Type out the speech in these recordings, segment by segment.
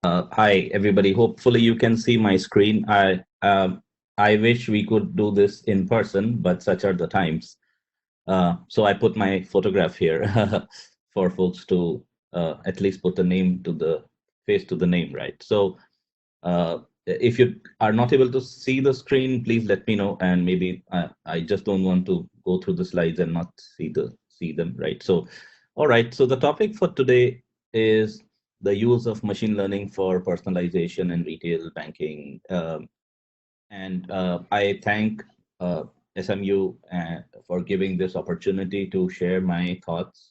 Hi, everybody. Hopefully, you can see my screen. I wish we could do this in person, but such are the times. So I put my photograph here for folks to at least put a name to the face to the name, right? So if you are not able to see the screen, please let me know. And maybe I just don't want to go through the slides and not see them, right? So, all right. So the topic for today is the use of machine learning for personalization in retail banking. And I thank SMU for giving this opportunity to share my thoughts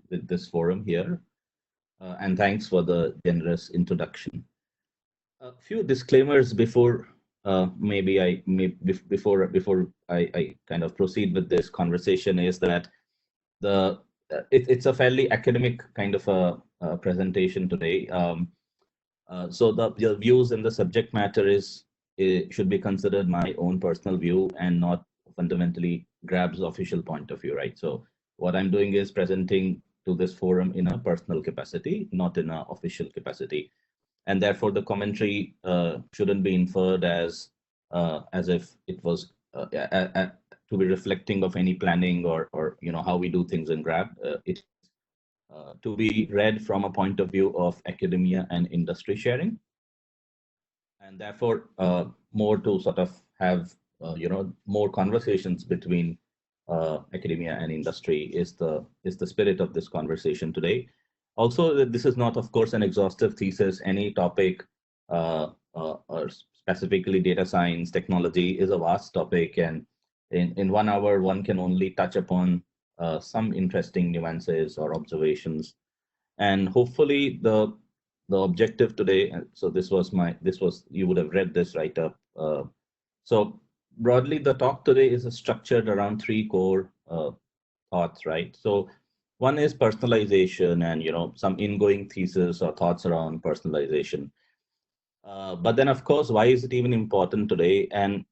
with this forum here. And thanks for the generous introduction. A few disclaimers before maybe I may before I kind of proceed with this conversation is that it's a fairly academic kind of a presentation today. So the views and the subject matter should be considered my own personal view and not fundamentally grabs official point of view, right? So what I'm doing is presenting to this forum in a personal capacity, not in an official capacity, and therefore the commentary shouldn't be inferred as if it was to be reflecting of any planning or how we do things in Grab. It's to be read from a point of view of academia and industry sharing, and therefore more to sort of have more conversations between academia and industry is the spirit of this conversation today. Also, this is not, of course, an exhaustive thesis. Any topic, or specifically data science, technology, is a vast topic, and in 1 hour, one can only touch upon some interesting nuances or observations. And hopefully, the objective today. So this was you would have read this write up. So broadly, the talk today is structured around three core thoughts, right? So one is personalization and some ingoing thesis or thoughts around personalization. But then, of course, why is it even important today? And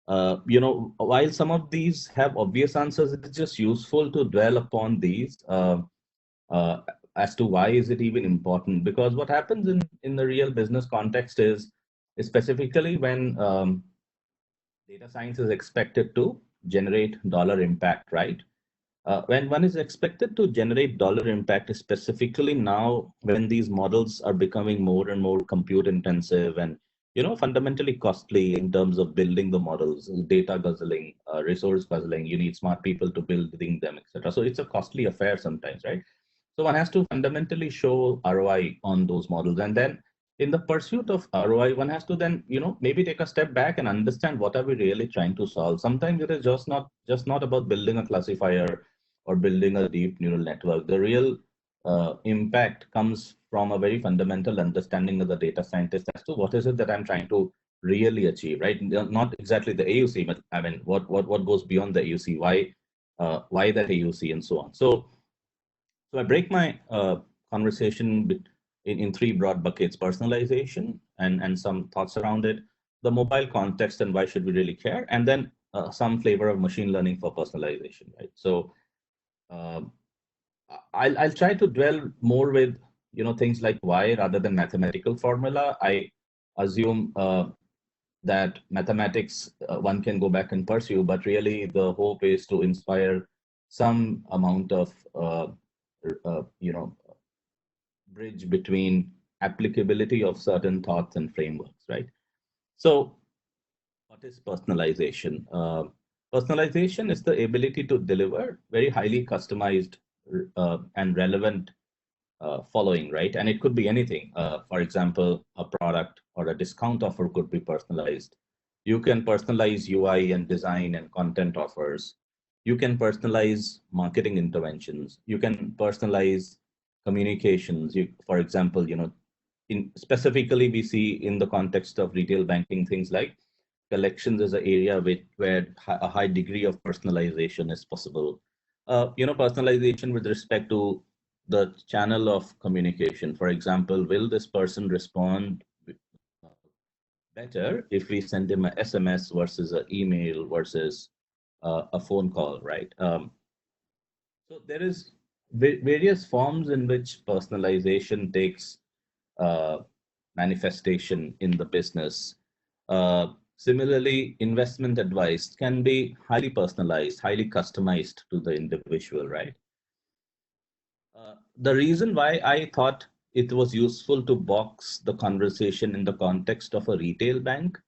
while some of these have obvious answers, it is just useful to dwell upon these uh, as to why is it even important. Because what happens in the real business context is specifically when data science is expected to generate dollar impact, right? When one is expected to generate dollar impact, specifically now when these models are becoming more and more compute intensive and fundamentally costly in terms of building the models, data guzzling, resource guzzling, you need smart people to building them, etc. So it's a costly affair sometimes, right? So one has to fundamentally show ROI on those models, and then in the pursuit of ROI, one has to then maybe take a step back and understand what are we really trying to solve. Sometimes it is just not about building a classifier or building a deep neural network. The real impact comes from a very fundamental understanding of the data scientist as to what is it that I'm trying to really achieve, right? Not exactly the AUC, but I mean, what goes beyond the AUC? Why that AUC and so on. So I break my conversation in three broad buckets: personalization and some thoughts around it, the mobile context and why should we really care, and then some flavor of machine learning for personalization, right? So uh, I'll try to dwell more with things like why rather than mathematical formula. I assume that mathematics one can go back and pursue, but really the hope is to inspire some amount of you know bridge between applicability of certain thoughts and frameworks, right? So, what is personalization? Personalization is the ability to deliver very highly customized and relevant following, right? And it could be anything. For example, a product or a discount offer could be personalized. You can personalize UI and design and content offers. You can personalize marketing interventions. You can personalize communications. For example, in specifically we see in the context of retail banking things like collections is an area where a high degree of personalization is possible. Personalization with respect to the channel of communication. For example, will this person respond better if we send him a SMS versus an email versus a phone call, right? So there is various forms in which personalization takes uh, manifestation in the business. Similarly, investment advice can be highly personalized, highly customized to the individual, right? The reason why I thought it was useful to box the conversation in the context of a retail bank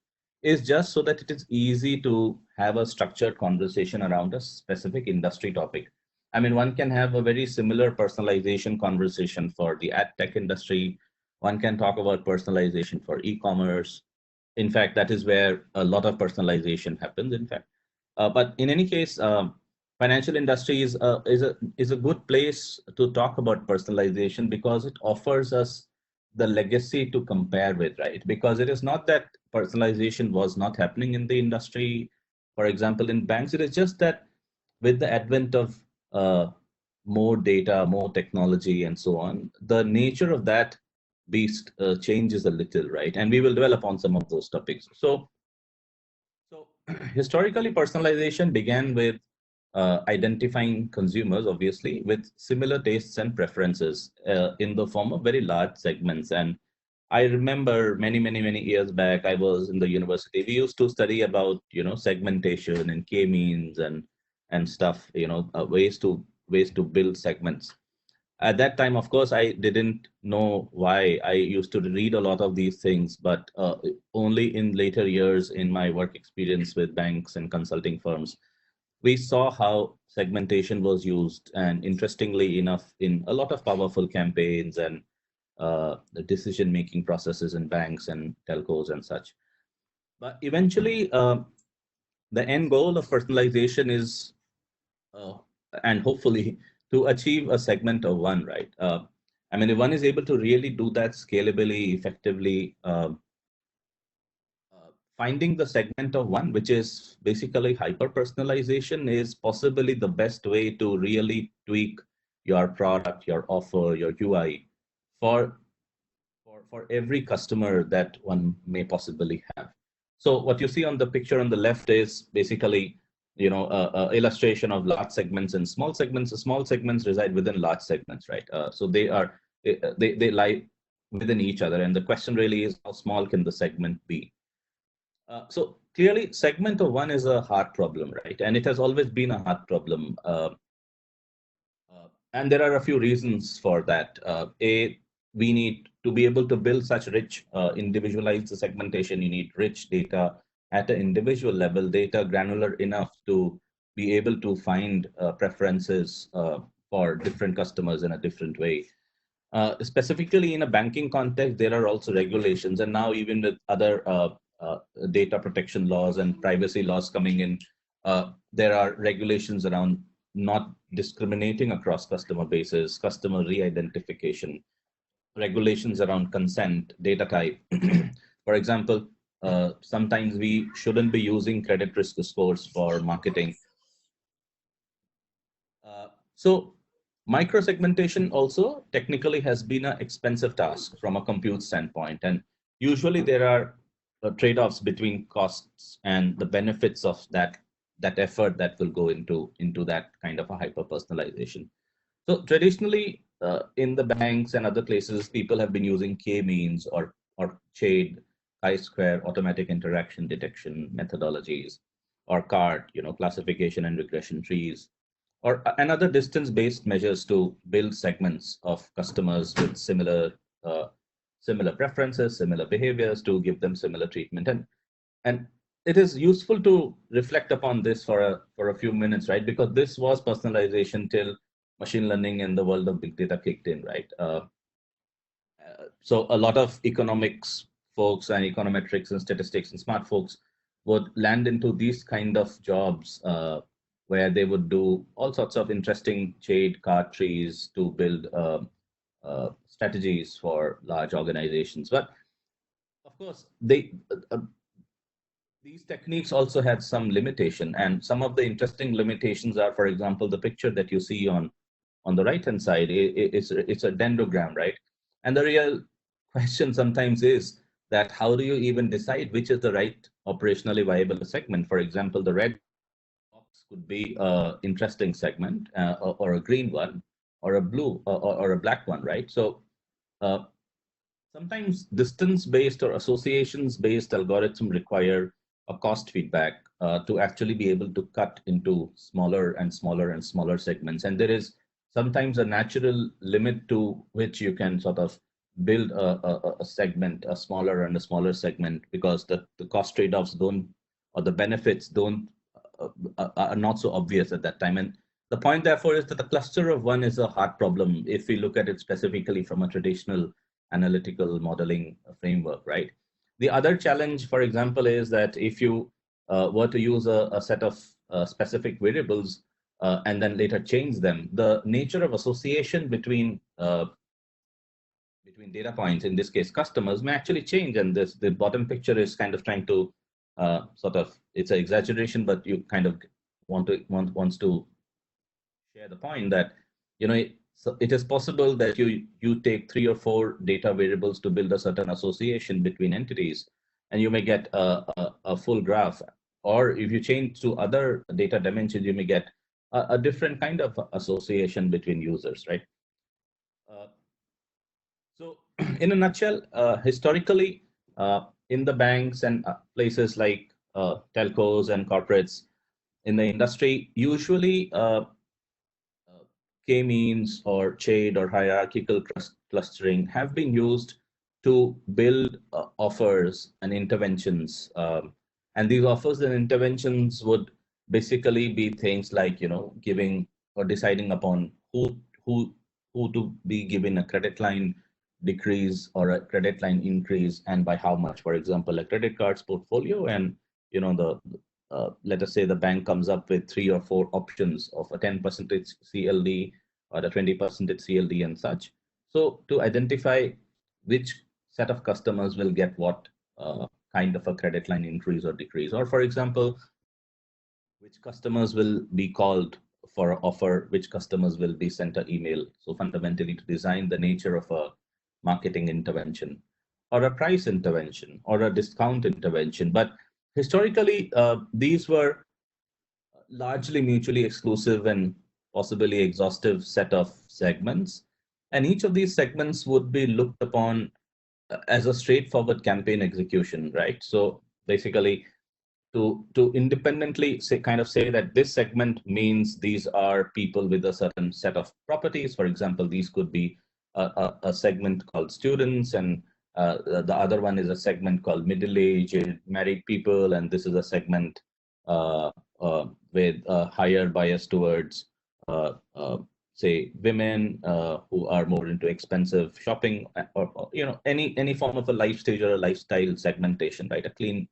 is just so that it is easy to have a structured conversation around a specific industry topic. I mean, one can have a very similar personalization conversation for the ad tech industry. One can talk about personalization for e-commerce. In fact, that is where a lot of personalization happens, in fact. But in any case, financial industry is a good place to talk about personalization because it offers us the legacy to compare with, right? Because it is not that personalization was not happening in the industry. For example, in banks, it is just that with the advent of uh, more data, more technology, and so on, the nature of that beast changes a little, right? And we will develop on some of those topics. So historically, personalization began with identifying consumers, obviously, with similar tastes and preferences in the form of very large segments. And I remember many years back, I was in the university. We used to study about segmentation and k-means and stuff. Ways to build segments. At that time, of course, I didn't know why I used to read a lot of these things, but only in later years in my work experience with banks and consulting firms, we saw how segmentation was used, and interestingly enough, in a lot of powerful campaigns and the decision-making processes in banks and telcos and such. But eventually, the end goal of personalization is uh, and hopefully to achieve a segment of one, right? I mean, if one is able to really do that scalably, effectively, finding the segment of one, which is basically hyper personalization, is possibly the best way to really tweak your product, your offer, your UI for for every customer that one may possibly have. So what you see on the picture on the left is basically, a illustration of large segments and small segments. The small segments reside within large segments, right? So they lie within each other, and the question really is how small can the segment be? So clearly, segment of one is a hard problem, right? And it has always been a hard problem. And there are a few reasons for that. We need to be able to build such rich, individualized segmentation. You need rich data at an individual level, data granular enough to be able to find preferences for different customers in a different way. Specifically in a banking context, there are also regulations, and now even with other data protection laws and privacy laws coming in, there are regulations around not discriminating across customer bases, customer re-identification, regulations around consent, data type. For example, sometimes we shouldn't be using credit risk scores for marketing. So microsegmentation also technically has been an expensive task from a compute standpoint. And usually there are trade-offs between costs and the benefits of that effort that will go into that kind of a hyper personalization. So traditionally, in the banks and other places, people have been using k-means or CHAID, chi-square automatic interaction detection methodologies, or CART, classification and regression trees, or another distance-based measures to build segments of customers with uh, similar preferences, similar behaviors, to give them similar treatment. And it is useful to reflect upon this for a few minutes, right? Because this was personalization till machine learning and the world of big data kicked in, right? So a lot of economics folks and econometrics and statistics and smart folks would land into these kind of jobs where they would do all sorts of interesting shade card trees to build strategies for large organizations. But of course, these techniques also had some limitation, and some of the interesting limitations are, for example, the picture that you see on the right hand side. It's a dendrogram, right? And the real question sometimes is that how do you even decide which is the right operationally viable segment? For example, the red box could be a interesting segment, or a green one, or a blue or a black one, right? So uh, Sometimes distance-based or associations-based algorithm require a cost feedback to actually be able to cut into smaller and smaller and smaller segments. And there is sometimes a natural limit to which you can sort of build a segment, a smaller and a smaller segment, because the cost trade-offs don't, or the benefits don't, are not so obvious at that time. And the point, therefore, is that the cluster of one is a hard problem if we look at it specifically from a traditional analytical modeling framework, right? The other challenge, for example, is that if you were to use a set of specific variables and then later change them, the nature of association between data points, in this case customers, may actually change. And this, the bottom picture is kind of trying to sort of, it's an exaggeration, but you kind of wants to share the point that, so it is possible that you take 3 or 4 data variables to build a certain association between entities, and you may get a full graph. Or if you change to other data dimensions, you may get a different kind of association between users, right? Uh, so, in a nutshell, historically, in the banks and places like telcos and corporates in the industry, usually uh, k-means or shade or hierarchical clustering have been used to build offers and interventions. And these offers and interventions would basically be things like, giving or deciding upon who who to be given a credit line decrease or a credit line increase, and by how much. For example, a credit cards portfolio, and the let us say the bank comes up with 3 or 4 options of a 10% CLD or a 20% CLD and such. So to identify which set of customers will get what kind of a credit line increase or decrease, or for example, which customers will be called for an offer, which customers will be sent an email. So fundamentally, to design the nature of a marketing intervention or a price intervention or a discount intervention. But historically, these were largely mutually exclusive and possibly exhaustive set of segments. And each of these segments would be looked upon as a straightforward campaign execution, right? So basically, to independently say that this segment means these are people with a certain set of properties. For example, these could be a segment called students, and the other one is a segment called middle-aged married people, and this is a segment uh, with a higher bias towards uh, uh, say women who are more into expensive shopping, or any form of a life stage or a lifestyle segmentation, right? A clean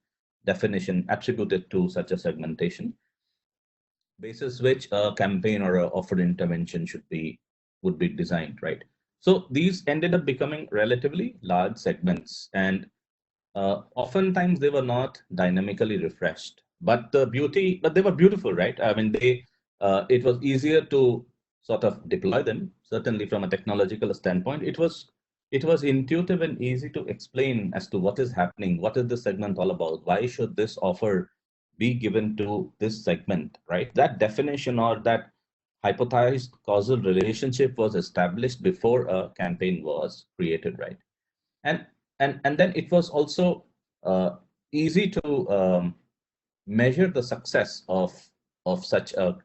definition attributed to such a segmentation, basis which a campaign or a offer intervention would be designed, right? So these ended up becoming relatively large segments, and oftentimes they were not dynamically refreshed. But they were beautiful, right? I mean, it was easier to sort of deploy them. Certainly, from a technological standpoint, it was intuitive and easy to explain as to what is happening, what is this segment all about, why should this offer be given to this segment, right? That definition or that hypothesized causal relationship was established before a campaign was created, right? and and then it was also easy to measure the success of such a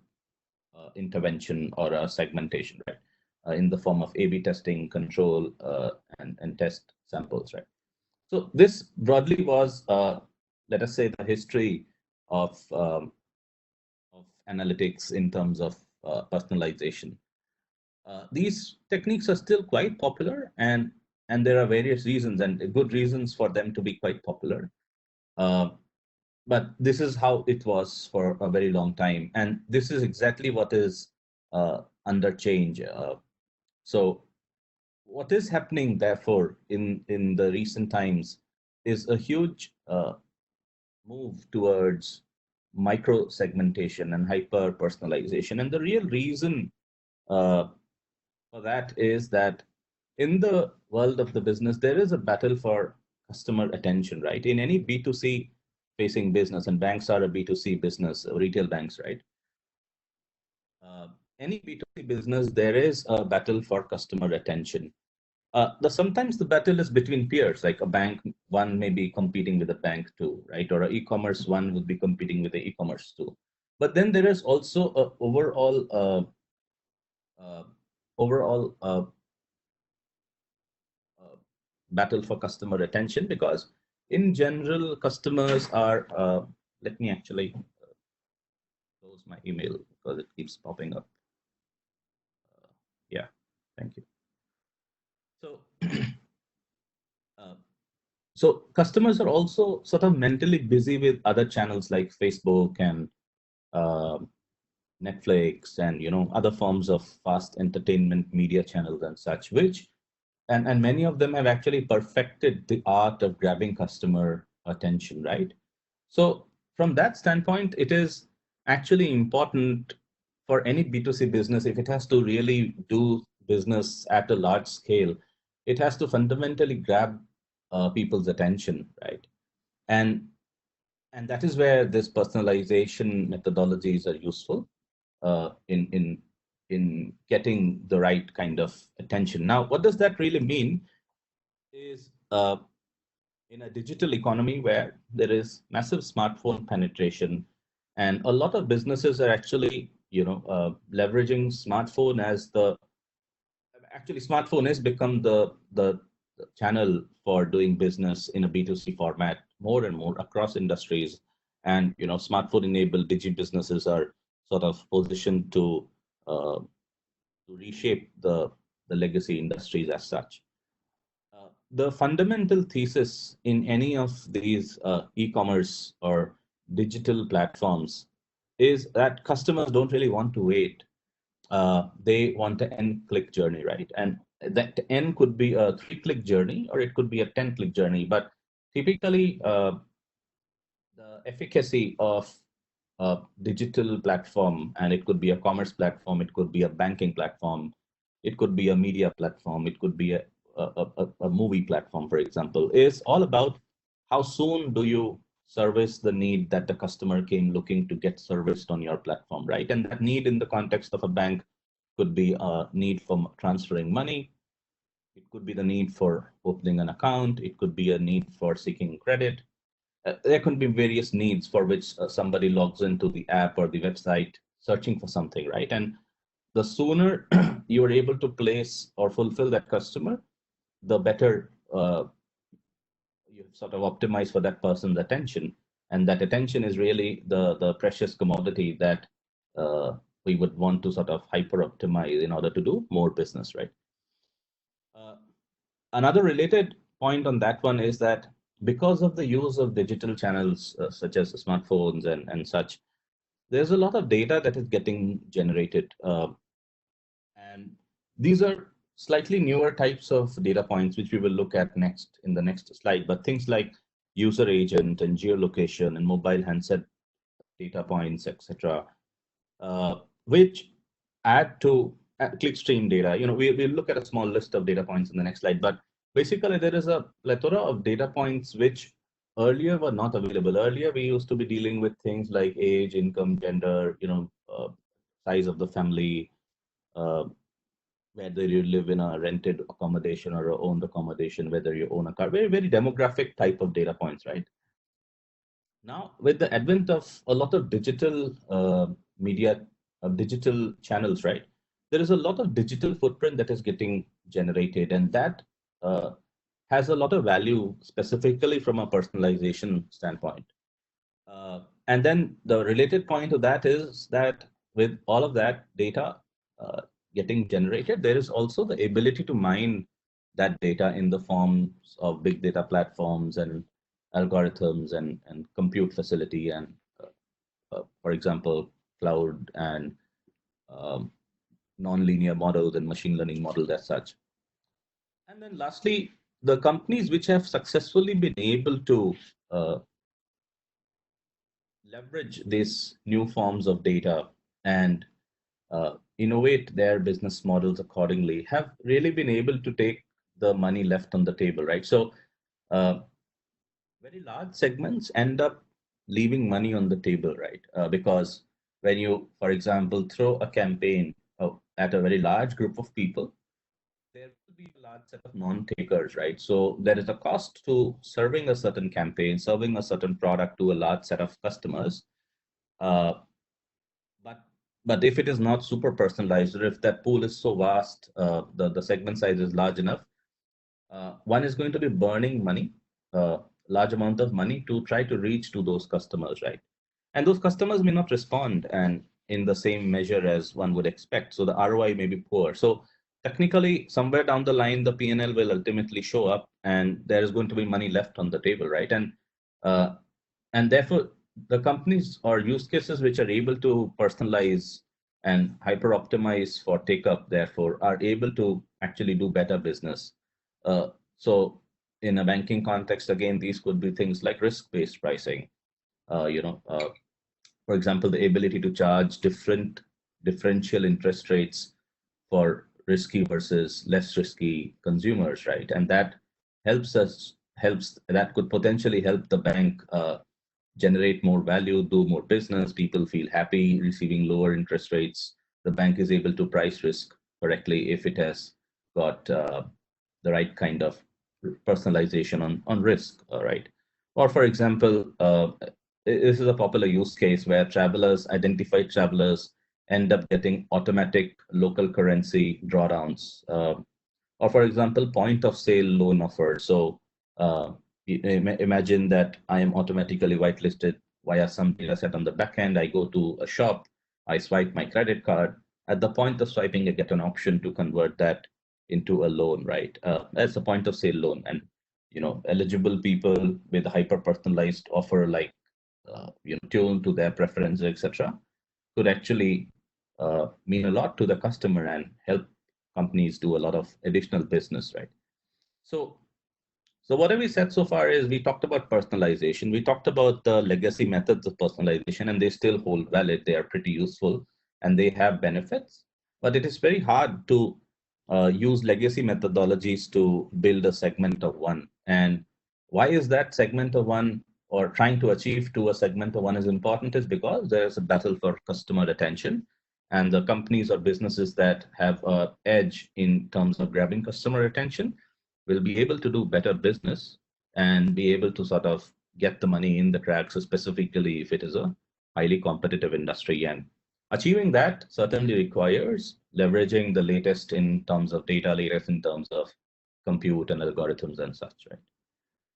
intervention or a segmentation, right? In the form of A/B testing, control, and test samples, right? So this broadly was, let us say, the history of of analytics in terms of personalization. These techniques are still quite popular, and there are various reasons and good reasons for them to be quite popular. Uh, but this is how it was for a very long time, and this is exactly what is under change. So, what is happening, therefore, in the recent times is a huge move towards micro segmentation and hyper personalization, and the real reason uh, for that is that in the world of the business, there is a battle for customer attention, right? In any B2C facing business, and banks are a B2C business, retail banks, right? Uh, any B2C business, there is a battle for customer attention. Sometimes the battle is between peers, like a bank one may be competing with a bank two, right? Or an e-commerce one would be competing with the e-commerce two. But then there is also a uh, overall uh, battle for customer attention, because in general customers are let me actually close my email because it keeps popping up. Yeah, thank you. So uh, so customers are also sort of mentally busy with other channels like Facebook and uh, Netflix and other forms of fast entertainment media channels and such, which and many of them have actually perfected the art of grabbing customer attention, right? So from that standpoint, it is actually important for any B2C business, if it has to really do business at a large scale, it has to fundamentally grab people's attention, right? And and that is where this personalization methodologies are useful in getting the right kind of attention. Now, what does that really mean? Is in a digital economy where there is massive smartphone penetration, and a lot of businesses are actually leveraging smartphone as the actually smartphone has become the channel for doing business in a B2C format more and more across industries. And smartphone enabled digi businesses are sort of positioned to reshape the legacy industries as such. The fundamental thesis in any of these e-commerce or digital platforms is that customers don't really want to wait. They want an n-click journey, right? And that n could be a 3-click journey or it could be a 10-click journey. But typically, the efficacy of a digital platform, and it could be a commerce platform, it could be a banking platform, it could be a media platform, it could be a movie platform, for example, is all about how soon do you service the need that the customer came looking to get serviced on your platform, right? And that need in the context of a bank could be a need for transferring money. It could be the need for opening an account. It could be a need for seeking credit. There could be various needs for which somebody logs into the app or the website searching for something, right? And the sooner you are able to place or fulfill that customer, the better you sort of optimize for that person's attention. And that attention is really the precious commodity that we would want to sort of hyper optimize in order to do more business, right? Uh, Another related point on that one is that because of the use of digital channels such as smartphones and such, there's a lot of data that is getting generated. And these are slightly newer types of data points, which we will look at next in the next slide. But things like user agent and geolocation and mobile handset data points, etc., which add to clickstream data. We'll look at a small list of data points in the next slide, but basically there is a plethora of data points which earlier were not available. Earlier, we used to be dealing with things like age, income, gender, size of the family, uh, whether you live in a rented accommodation or a owned accommodation, whether you own a car, very, very demographic type of data points, right? Now, with the advent of a lot of digital media, digital channels, right, there is a lot of digital footprint that is getting generated, and that uh, has a lot of value specifically from a personalization standpoint. And then the related point to that is that with all of that data uh, getting generated, there is also the ability to mine that data in the forms of big data platforms and algorithms and compute facility and, for example, cloud and um, non-linear models and machine learning models as such. And then lastly, the companies which have successfully been able to uh, leverage these new forms of data and innovate their business models accordingly have really been able to take the money left on the table, right? So, uh, very large segments end up leaving money on the table, right? Because when you, for example, throw a campaign at a very large group of people, there will be a large set of non-takers, right? So there is a cost to serving a certain campaign, serving a certain product to a large set of customers. Uh, but but if it is not super personalized, or if that pool is so vast, the segment size is large enough, one is going to be burning money, large amount of money to try to reach to those customers, right? And those customers may not respond and in the same measure as one would expect. So the ROI may be poor. So technically, somewhere down the line, the P&L will ultimately show up, and there is going to be money left on the table, right? Uh, and therefore, the companies or use cases which are able to personalize and hyper optimize for take up, therefore, are able to actually do better business. So in a banking context, again, these could be things like risk-based pricing. Uh, you know, uh, for example, the ability to charge differential interest rates for risky versus less risky consumers, right? And that helps that could potentially help the bank generate more value, do more business. People feel happy receiving lower interest rates. The bank is able to price risk correctly if it has got the right kind of personalization on risk, all right? Or for example, this is a popular use case where identified travelers end up getting automatic local currency drawdowns. Or for example, point of sale loan offer. So uh, imagine that I am automatically whitelisted via some data set on the back end. I go to a shop, I swipe my credit card. At the point of swiping, I get an option to convert that into a loan, right? That's a point of sale loan. And eligible people with a hyper personalized offer, like tuned to their preferences, etc., could actually mean a lot to the customer and help companies do a lot of additional business, right? So, so what have we said so far is we talked about personalization. We talked about the legacy methods of personalization, and they still hold valid. They are pretty useful and they have benefits. But it is very hard to use legacy methodologies to build a segment of one. And why is that segment of one, or trying to achieve to a segment of one, is important is because there's a battle for customer attention. And the companies or businesses that have an edge in terms of grabbing customer attention will be able to do better business and be able to sort of get the money in the cracks, specifically if it is a highly competitive industry. And achieving that certainly requires leveraging the latest in terms of data, latest in terms of compute and algorithms and such, right?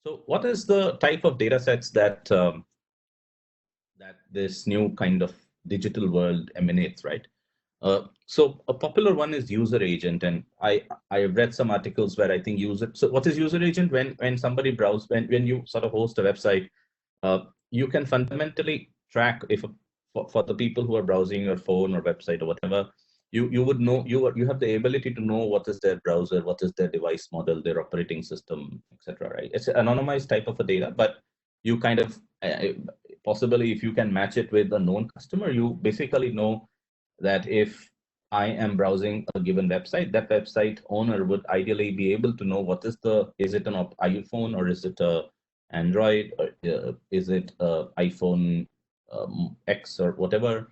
So what is the type of data sets that this new kind of digital world emanates, right? So a popular one is user agent, and I have read some articles where I think user. So what is user agent? When somebody browse when you sort of host a website, you can fundamentally track if for the people who are browsing your phone or website or whatever, you would know you have the ability to know what is their browser, what is their device model, their operating system, etc. Right? It's an anonymized type of a data, but you kind of possibly if you can match it with a known customer, you basically know that if I am browsing a given website, that website owner would ideally be able to know what is it an iPhone or is it a Android or is it a iPhone X or whatever,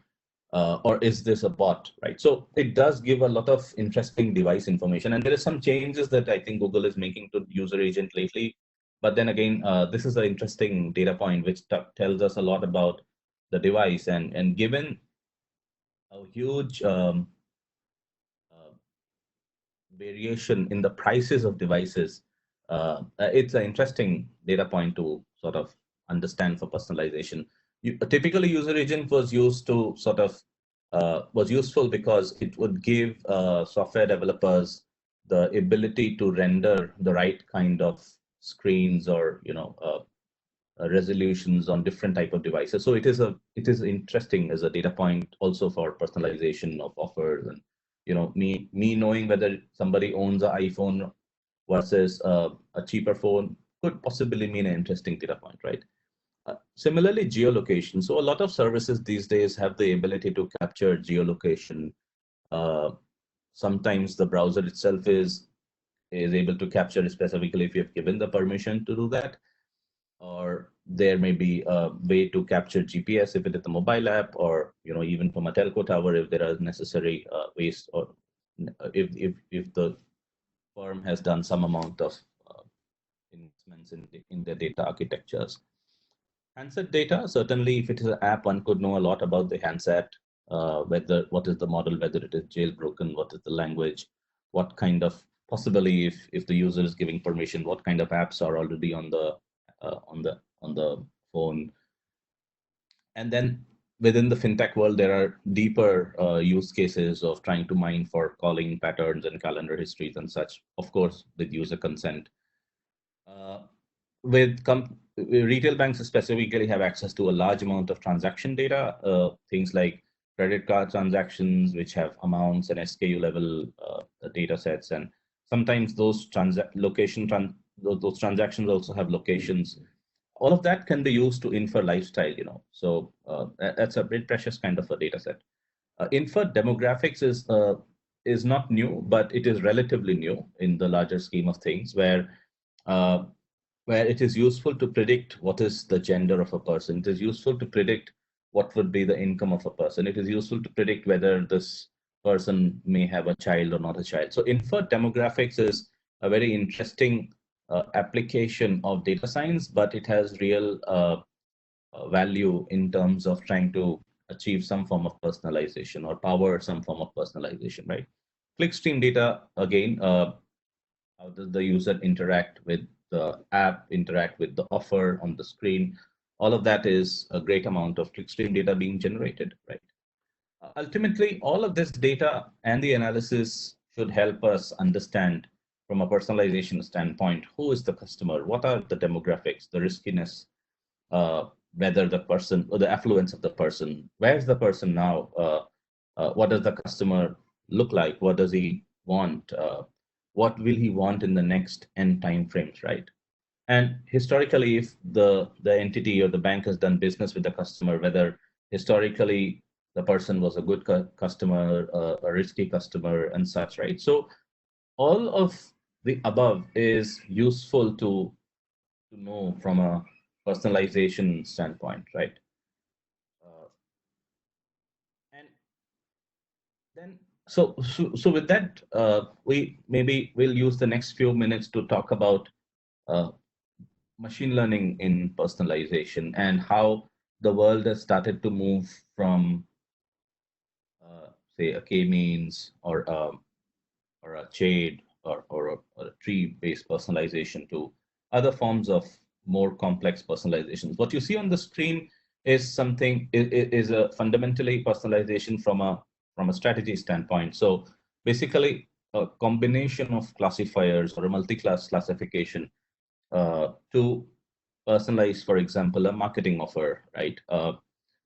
or is this a bot, right? So it does give a lot of interesting device information, and there is some changes that I think Google is making to user agent lately. But then again, this is an interesting data point which tells us a lot about the device, and given a huge uh, variation in the prices of devices, it's an interesting data point to sort of understand for personalization. Typically, user agent was used to sort of was useful because it would give software developers the ability to render the right kind of screens or resolutions on different type of devices. So it is interesting as a data point also for personalization of offers, and me knowing whether somebody owns an iPhone versus a cheaper phone could possibly mean an interesting data point, right? Similarly, geolocation. So a lot of services these days have the ability to capture geolocation. Uh, Sometimes the browser itself is able to capture specifically if you have given the permission to do that, or there may be a way to capture GPS if it is a mobile app, or even from a telco tower if there are necessary ways, or if the firm has done some amount of investments in their data architectures. Handset data, certainly, if it is an app, one could know a lot about the handset, whether what is the model, whether it is jailbroken, what is the language, what kind of possibly if the user is giving permission, what kind of apps are already on the phone. And then within the fintech world, there are deeper use cases of trying to mine for calling patterns and calendar histories and such, of course, with user consent. Uh, with retail banks specifically have access to a large amount of transaction data, things like credit card transactions, which have amounts and SKU level data sets, and sometimes those transactions also have locations. All of that can be used to infer lifestyle, So that's a very precious kind of a data set. Infer demographics is not new, but it is relatively new in the larger scheme of things, uh, where it is useful to predict what is the gender of a person. It is useful to predict what would be the income of a person. It is useful to predict whether this person may have a child or not a child. So inferred demographics is a very interesting application of data science, but it has real value in terms of trying to achieve some form of personalization or power some form of personalization, right? Clickstream data, again, how does the user interact with the app, interact with the offer on the screen? All of that is a great amount of clickstream data being generated, right? Ultimately, all of this data and the analysis should help us understand from a personalization standpoint, who is the customer, what are the demographics, the riskiness, uh, whether the person or the affluence of the person, where's the person now, what does the customer look like, what does he want, what will he want in the next n time frames, right? And historically, if the entity or the bank has done business with the customer, whether historically the person was a good customer, a risky customer, and such, right? So all of the above is useful to know from a personalization standpoint, right? Uh, and then, so with that, we maybe will use the next few minutes to talk about uh, machine learning in personalization and how the world has started to move from, say, a k-means or a shade or a tree-based personalization to other forms of more complex personalizations. What you see on the screen is is a fundamentally personalization from a strategy standpoint. So basically, a combination of classifiers or a multi-class classification to personalize, for example, a marketing offer, right?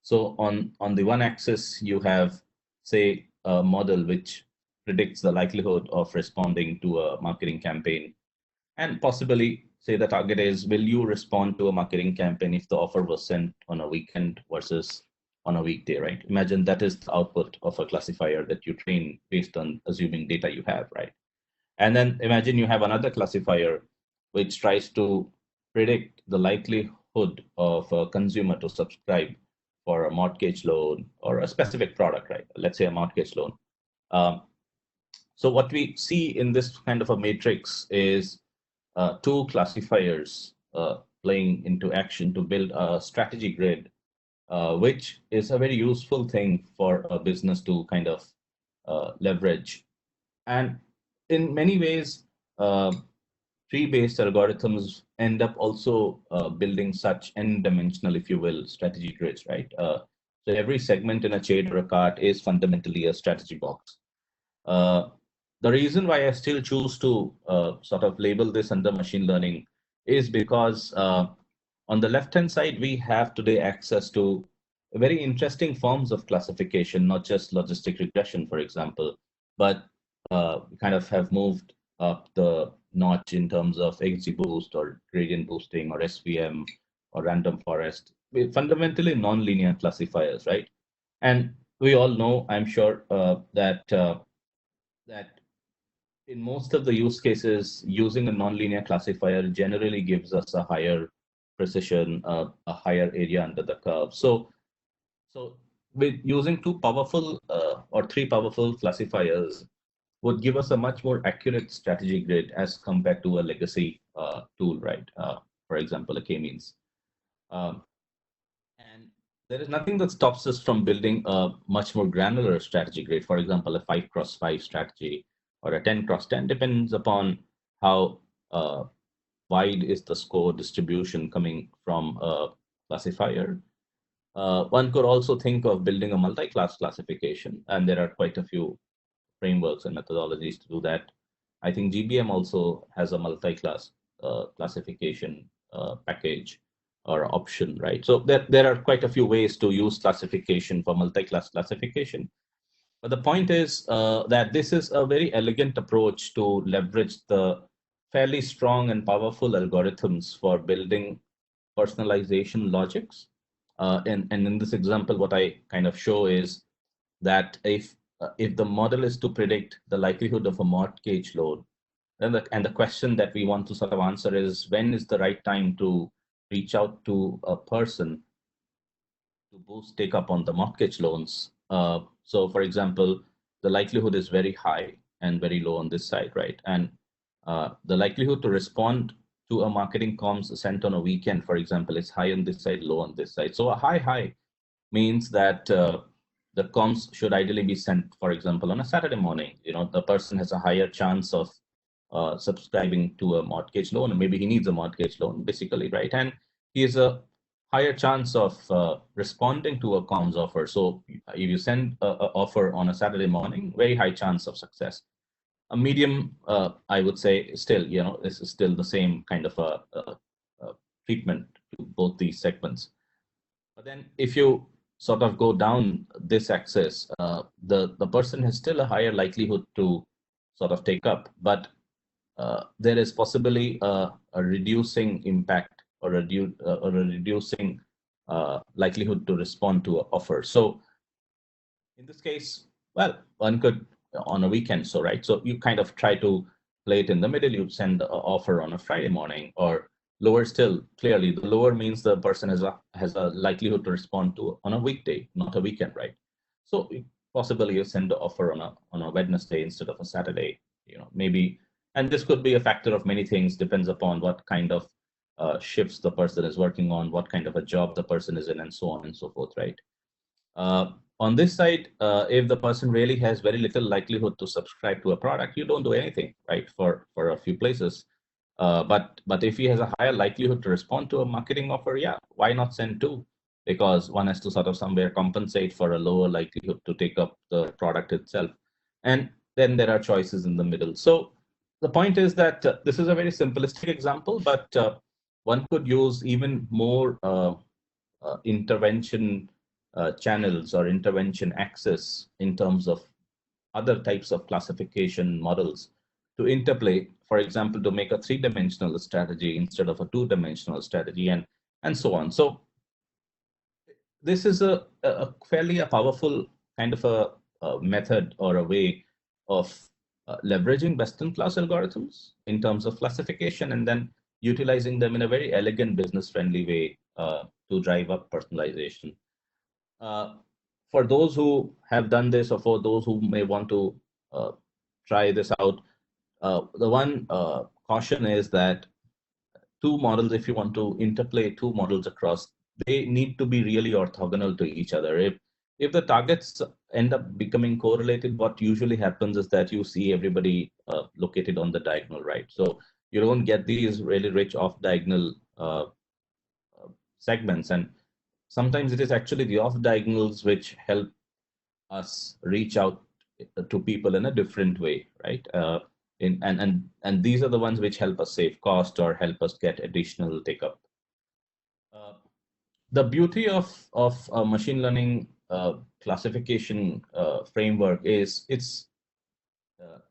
So on the one axis, you have, say, a model which predicts the likelihood of responding to a marketing campaign, and possibly say the target is, will you respond to a marketing campaign if the offer was sent on a weekend versus on a weekday, right? Imagine that is the output of a classifier that you train based on assuming data you have, right? And then imagine you have another classifier which tries to predict the likelihood of a consumer to subscribe for a mortgage loan or a specific product, right? Let's say a mortgage loan. Um, so what we see in this kind of a matrix is two classifiers playing into action to build a strategy grid, which is a very useful thing for a business to kind of leverage. And in many ways, uh, tree-based algorithms end up also building such n-dimensional, if you will, strategy grids, right? So every segment in a shade or a cart is fundamentally a strategy box. Uh, the reason why I still choose to sort of label this under machine learning is because on the left-hand side, we have today access to very interesting forms of classification, not just logistic regression, for example, but we kind of have moved up the notch in terms of XGBoost or gradient boosting or SVM or random forest, fundamentally nonlinear classifiers, right? And we all know, I'm sure, that in most of the use cases, using a nonlinear classifier generally gives us a higher precision, a higher area under the curve. So with using two powerful or three powerful classifiers, would give us a much more accurate strategy grid as compared to a legacy tool, right? For example, a k-means. Um, and there is nothing that stops us from building a much more granular strategy grid. For example, a 5x5 strategy or a 10x10 depends upon how wide is the score distribution coming from a classifier. One could also think of building a multi-class classification, and there are quite a few frameworks and methodologies to do that. I think GBM also has a multi-class classification package or option, right? So there are quite a few ways to use classification for multi-class classification. But the point is that this is a very elegant approach to leverage the fairly strong and powerful algorithms for building personalization logics. And in this example, what I kind of show is that if the model is to predict the likelihood of a mortgage loan, then the question that we want to sort of answer is when is the right time to reach out to a person to boost take up on the mortgage loans. So, for example, the likelihood is very high and very low on this side, right? And the likelihood to respond to a marketing comms sent on a weekend, for example, is high on this side, low on this side. So a high means that the comms should ideally be sent, for example, on a Saturday morning. You know, the person has a higher chance of subscribing to a mortgage loan, and maybe he needs a mortgage loan, basically, right? And he has a higher chance of responding to a comms offer. So if you send a offer on a Saturday morning, very high chance of success. A medium, I would say, still, you know, this is still the same kind of a treatment to both these segments. But then if you sort of go down this axis, the person has still a higher likelihood to sort of take up, but there is possibly a reducing impact or a reducing likelihood to respond to an offer. So in this case, well, one could on a weekend, so right. So you kind of try to play it in the middle. You send the offer on a Friday morning, or lower still. Clearly, the lower means the person has a likelihood to respond to on a weekday, not a weekend, right? So possibly you send the offer on a Wednesday instead of a Saturday. You know, maybe, and this could be a factor of many things. Depends upon what kind of shifts the person is working on, what kind of a job the person is in, and so on and so forth, right? Uh, on this side, if the person really has very little likelihood to subscribe to a product, you don't do anything, right? For a few places. But if he has a higher likelihood to respond to a marketing offer, yeah, why not send two? Because one has to sort of somewhere compensate for a lower likelihood to take up the product itself. And then there are choices in the middle. So the point is that this is a very simplistic example, but one could use even more intervention channels or intervention access in terms of other types of classification models to interplay, for example, to make a three-dimensional strategy instead of a two-dimensional strategy, and so on. So this is a fairly a powerful kind of a method or a way of leveraging best-in-class algorithms in terms of classification and then utilizing them in a very elegant, business-friendly way to drive up personalization. Uh, for those who have done this or for those who may want to uh, try this out, the one caution is that two models, if you want to interplay two models across, they need to be really orthogonal to each other. If the targets end up becoming correlated, what usually happens is that you see everybody located on the diagonal, right? So you don't get these really rich off diagonal segments, and sometimes it is actually the off diagonals which help us reach out to people in a different way, right? And these are the ones which help us save cost or help us get additional take up. Uh, the beauty of a machine learning classification framework is its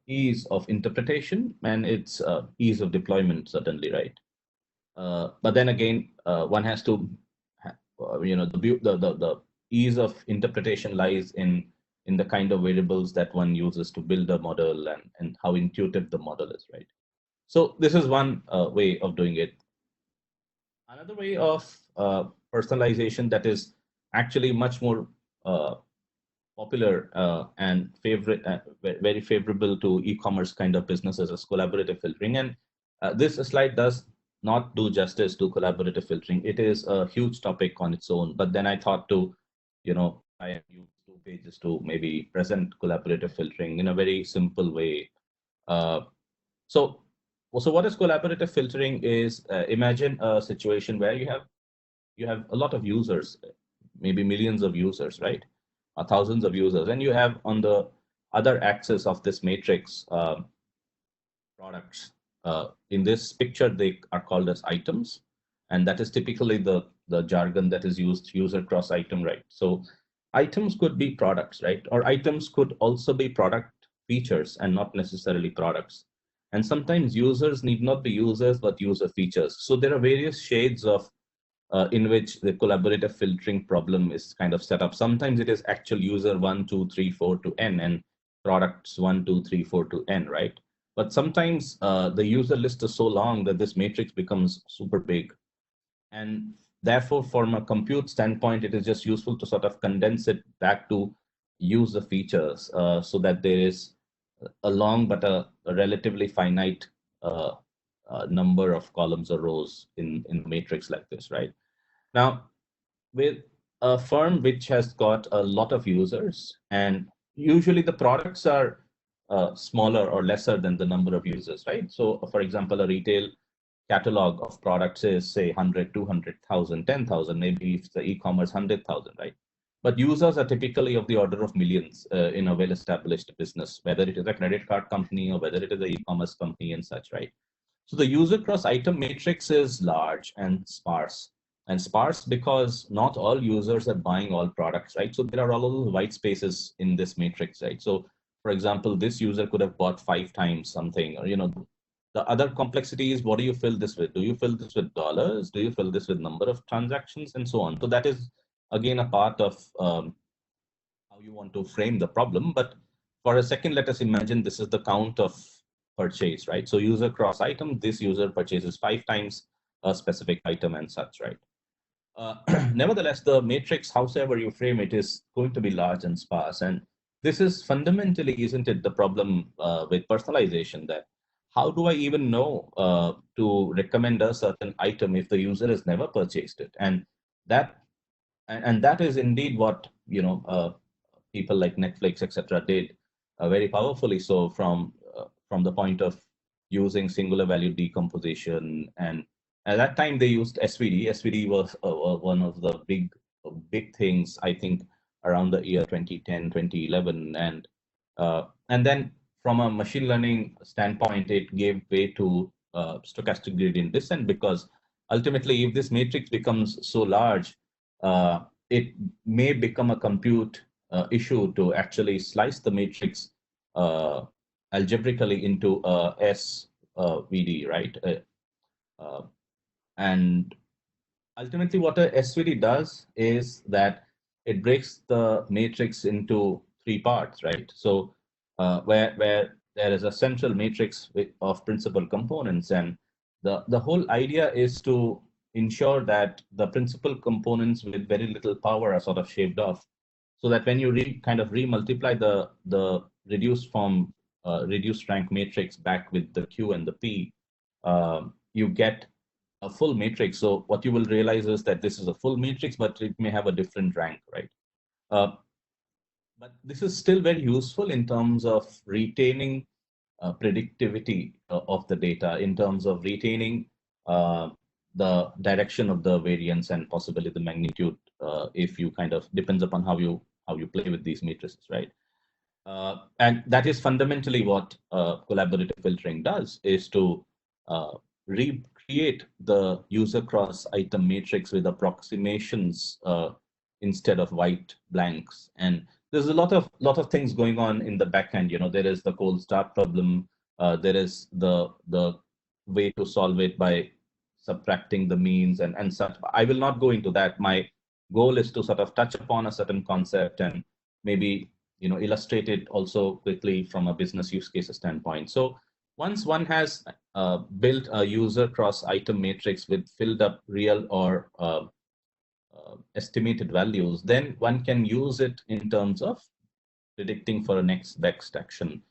ease of interpretation and its ease of deployment, certainly, right? But then again, one has to, the ease of interpretation lies in the kind of variables that one uses to build a model and how intuitive the model is, right? So this is one way of doing it. Another way of personalization that is actually much more popular and very favorable to e-commerce kind of businesses is collaborative filtering. And this slide does not do justice to collaborative filtering. It is a huge topic on its own. But then I thought to, I have used 2 pages to maybe present collaborative filtering in a very simple way. Uh, so, so what is collaborative filtering is imagine a situation where you have a lot of users, maybe millions of users, right? Thousands of users, and you have on the other axis of this matrix products. In this picture, they are called as items, and that is typically the jargon that is used, user cross item, right? So items could be products, right? Or items could also be product features and not necessarily products. And sometimes users need not be users, but user features. So there are various shades of in which the collaborative filtering problem is kind of set up. Sometimes it is actual user 1, 2, 3, 4 to n and products 1, 2, 3, 4 to n, right? But sometimes the user list is so long that this matrix becomes super big. And therefore, from a compute standpoint, it is just useful to sort of condense it back to user features so that there is a long but a relatively finite number of columns or rows in a matrix like this, right? Now, with a firm which has got a lot of users, and usually the products are smaller or lesser than the number of users, right? So, for example, a retail catalog of products is say 100, 200,000, 10,000, maybe if the e-commerce 100,000, right? But users are typically of the order of millions in a well-established business, whether it is a credit card company or whether it is an e-commerce company and such, right? So the user cross item matrix is large and sparse. And sparse because not all users are buying all products, right? So there are all of those white spaces in this matrix, right? So for example, this user could have bought 5 times something, or the other complexity is what do you fill this with? Do you fill this with dollars? Do you fill this with number of transactions and so on? So that is again a part of how you want to frame the problem. But for a second, let us imagine this is the count of purchase, right? So user cross item, this user purchases 5 times a specific item and such, right? Nevertheless, the matrix, however you frame it, is going to be large and sparse. And this is fundamentally, isn't it, the problem with personalization, that how do I even know to recommend a certain item if the user has never purchased it? That and that is indeed what people like Netflix, etc., did very powerfully. So from the point of using singular value decomposition, and at that time they used SVD. SVD was one of the big things, I think, around the year 2010, 2011, and then from a machine learning standpoint, it gave way to stochastic gradient descent, because ultimately, if this matrix becomes so large, it may become a compute issue to actually slice the matrix uh, algebraically into SVD, right? Uh, and ultimately, what a SVD does is that it breaks the matrix into 3 parts, right? So where there is a central matrix of principal components, and the whole idea is to ensure that the principal components with very little power are sort of shaved off, so that when you kind of re-multiply the reduced form, reduced rank matrix back with the Q and the P, you get a full matrix. So what you will realize is that this is a full matrix, but it may have a different rank, right? Uh, but this is still very useful in terms of retaining predictivity of the data, in terms of retaining uh, the direction of the variance and possibly the magnitude, if you kind of depends upon how you play with these matrices, right? And that is fundamentally what collaborative filtering does, is to uh, recreate the user cross item matrix with approximations instead of white blanks. And there's a lot of things going on in the back end. There is the cold start problem. There is the way to solve it by subtracting the means and such. I will not go into that. My goal is to sort of touch upon a certain concept and maybe illustrate it also quickly from a business use case standpoint. So once one has built a user cross item matrix with filled up real or estimated values, then one can use it in terms of predicting for a next best action.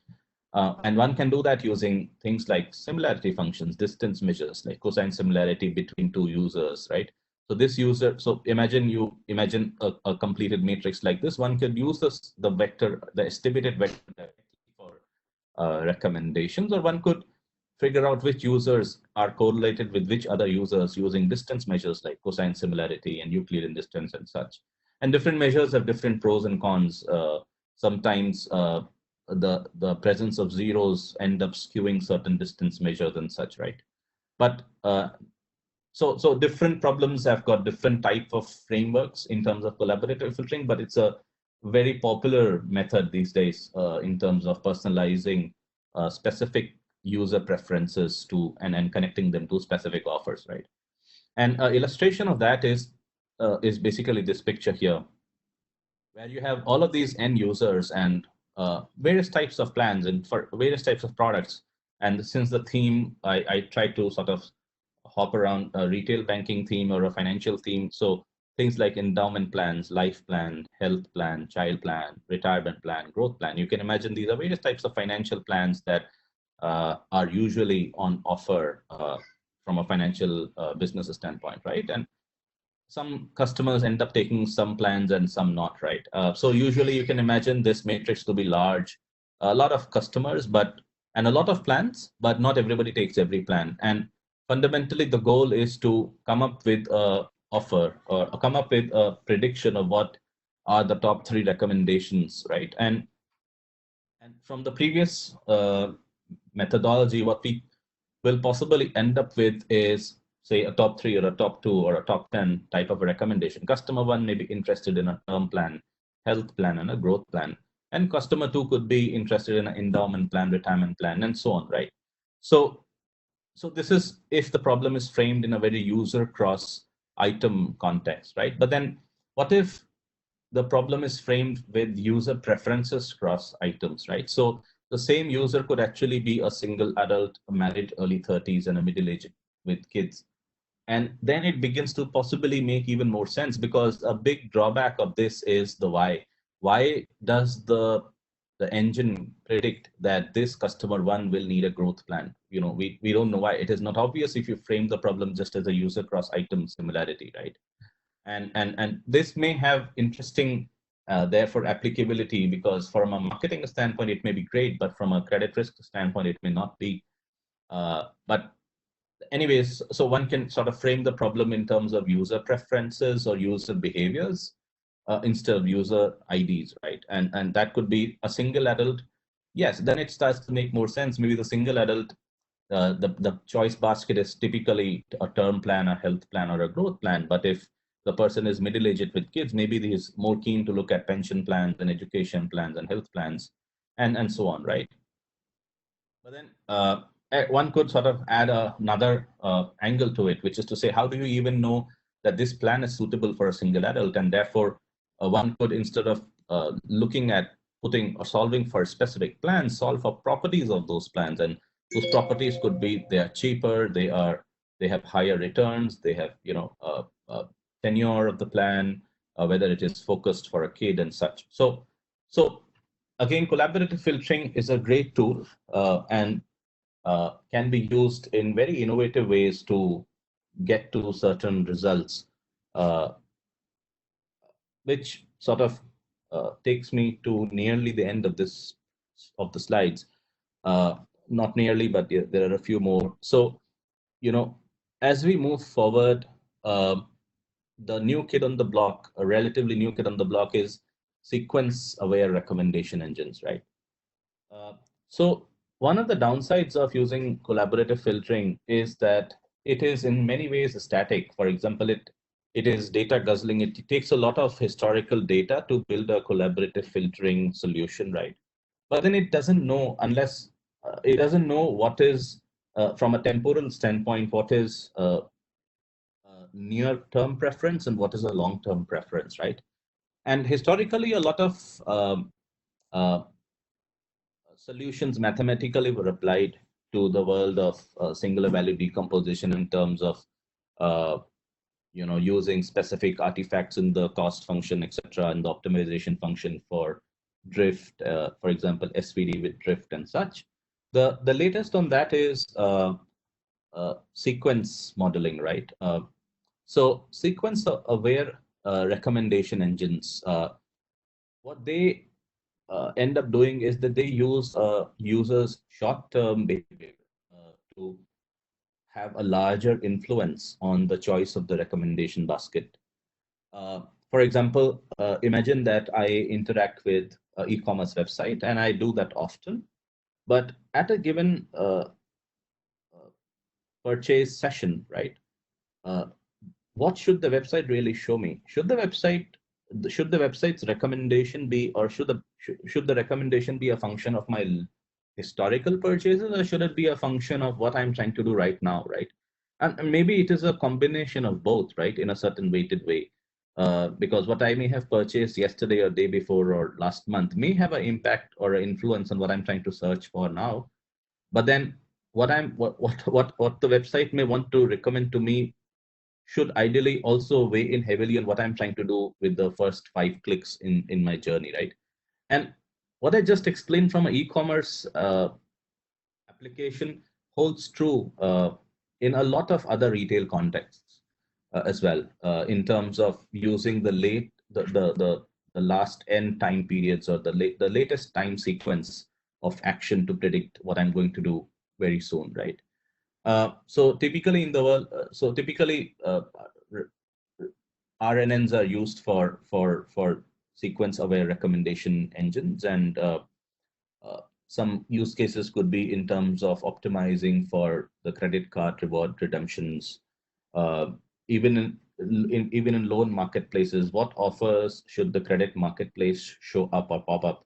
And one can do that using things like similarity functions, distance measures, like cosine similarity between two users, right? So this user, so imagine a completed matrix like this. One could use the vector, the estimated vector directly for recommendations, or one could figure out which users are correlated with which other users using distance measures like cosine similarity and Euclidean distance and such. And different measures have different pros and cons. Sometimes the presence of zeros end up skewing certain distance measures and such, right? But so different problems have got different type of frameworks in terms of collaborative filtering, but it's a very popular method these days in terms of personalizing specific user preferences to and connecting them to specific offers, right? And illustration of that is basically this picture here, where you have all of these end users and various types of plans and for various types of products. And since the theme, I try to sort of hop around a retail banking theme or a financial theme. So things like endowment plans, life plan, health plan, child plan, retirement plan, growth plan. You can imagine these are various types of financial plans that are usually on offer from a financial business standpoint, right? And some customers end up taking some plans and some not, right? So usually you can imagine this matrix to be large, a lot of customers, but and a lot of plans, but not everybody takes every plan. And fundamentally, the goal is to come up with a offer or come up with a prediction of what are the top three recommendations, right? And from the previous methodology, what we will possibly end up with is, say, a top three or a top two or a top 10 type of a recommendation. Customer one may be interested in a term plan, health plan, and a growth plan. And customer two could be interested in an endowment plan, retirement plan, and so on, right? So, so this is if the problem is framed in a very user cross item context, right? But then what if the problem is framed with user preferences cross items, right? So the same user could actually be a single adult, married early 30s, and a middle aged with kids. And then it begins to possibly make even more sense, because a big drawback of this is the why. Why does the engine predict that this customer one will need a growth plan? You know, we don't know why. It is not obvious if you frame the problem just as a user cross item similarity, right? And this may have interesting therefore applicability, because from a marketing standpoint it may be great, but from a credit risk standpoint it may not be. But anyways, so one can sort of frame the problem in terms of user preferences or user behaviors instead of user IDs, right? And that could be a single adult. Yes, then it starts to make more sense. Maybe the single adult, the choice basket is typically a term plan, a health plan, or a growth plan. But if the person is middle-aged with kids, maybe he's more keen to look at pension plans and education plans and health plans, and so on, right? But then one could sort of add another angle to it, which is to say, how do you even know that this plan is suitable for a single adult? And therefore, one could, instead of looking at putting or solving for specific plans, solve for properties of those plans. And those properties could be they are cheaper, they have higher returns, they have tenure of the plan, whether it is focused for a kid and such. So again, collaborative filtering is a great tool and can be used in very innovative ways to get to certain results, uh, which sort of takes me to nearly the end of this of the slides. Uh, Not nearly, but there are a few more. So, you know, as we move forward, the new kid on the block, a relatively new kid on the block, is sequence-aware recommendation engines, right? Uh, so one of the downsides of using collaborative filtering is that it is in many ways static. For example, it is data guzzling. It takes a lot of historical data to build a collaborative filtering solution, right? But then it doesn't know unless it doesn't know what is from a temporal standpoint, what is near-term preference and what is a long-term preference, right? And historically, a lot of uh, solutions mathematically were applied to the world of singular value decomposition in terms of uh, using specific artifacts in the cost function, etc., and the optimization function for drift, for example, SVD with drift and such. The latest on that is sequence modeling, right? So sequence-aware recommendation engines, what they end up doing is that they use users' short-term behavior to have a larger influence on the choice of the recommendation basket. For example, imagine that I interact with an e-commerce website, and I do that often. But at a given purchase session, right? Uh, what should the website really show me? Should the website's recommendation be, or should the recommendation be a function of my historical purchases, or should it be a function of what I'm trying to do right now, right? And maybe it is a combination of both, right, in a certain weighted way. Because what I may have purchased yesterday or day before or last month may have an impact or an influence on what I'm trying to search for now. But then what the website may want to recommend to me should ideally also weigh in heavily on what I'm trying to do with the first 5 clicks in my journey, right? And what I just explained from an e-commerce application holds true in a lot of other retail contexts as well, in terms of using the last n time periods or the latest time sequence of action to predict what I'm going to do very soon, right? So typically in the world, RNNs are used for sequence-aware recommendation engines, and some use cases could be in terms of optimizing for the credit card reward redemptions. Uh, even even in loan marketplaces, what offers should the credit marketplace show up or pop up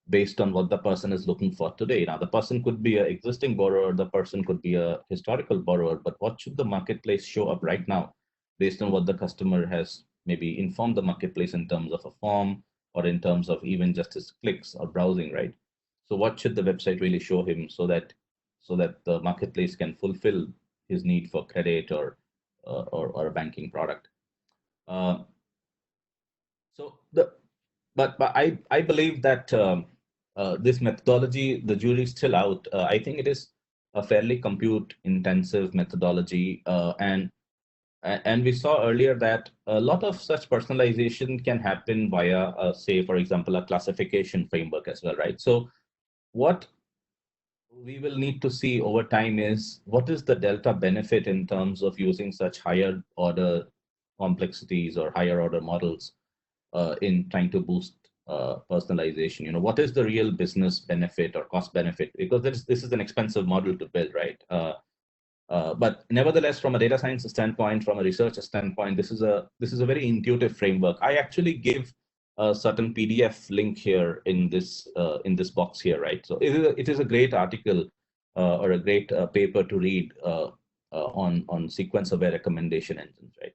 based on what the person is looking for today? Now, the person could be an existing borrower, the person could be a historical borrower, but what should the marketplace show up right now based on what the customer has maybe informed the marketplace in terms of a form or in terms of even just his clicks or browsing, right? So what should the website really show him so that the marketplace can fulfill his need for credit or a banking product? Uh, so the but I believe that this methodology, the jury is still out. I think it is a fairly compute intensive methodology, and we saw earlier that a lot of such personalization can happen via, say, for example, a classification framework as well, right? So what we will need to see over time is what is the delta benefit in terms of using such higher order complexities or higher order models in trying to boost personalization. What is the real business benefit or cost benefit? Because this is an expensive model to build, right? But nevertheless, from a data science standpoint, from a research standpoint, this is a very intuitive framework. I actually give a certain PDF link here in this box here, right? So it is a great article or a great paper to read on sequence-aware recommendation engines, right?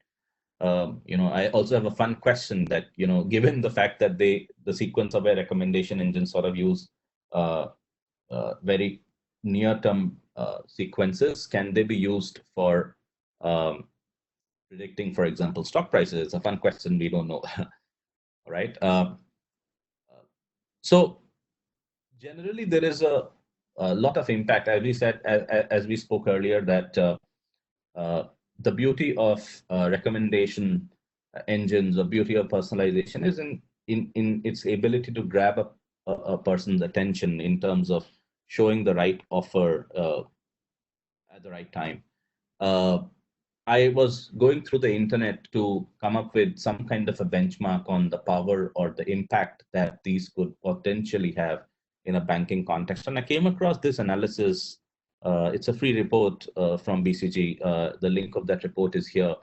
I also have a fun question that, given the fact that the sequence-aware recommendation engines sort of use very near-term sequences, can they be used for predicting, for example, stock prices? It's a fun question. We don't know, right? So generally, there is a lot of impact. As we said, as we spoke earlier, that uh, the beauty of recommendation engines, the beauty of personalization is in its ability to grab a person's attention in terms of showing the right offer at the right time. Uh, I was going through the internet to come up with some kind of a benchmark on the power or the impact that these could potentially have in a banking context. And I came across this analysis. It's a free report from BCG. The link of that report is here.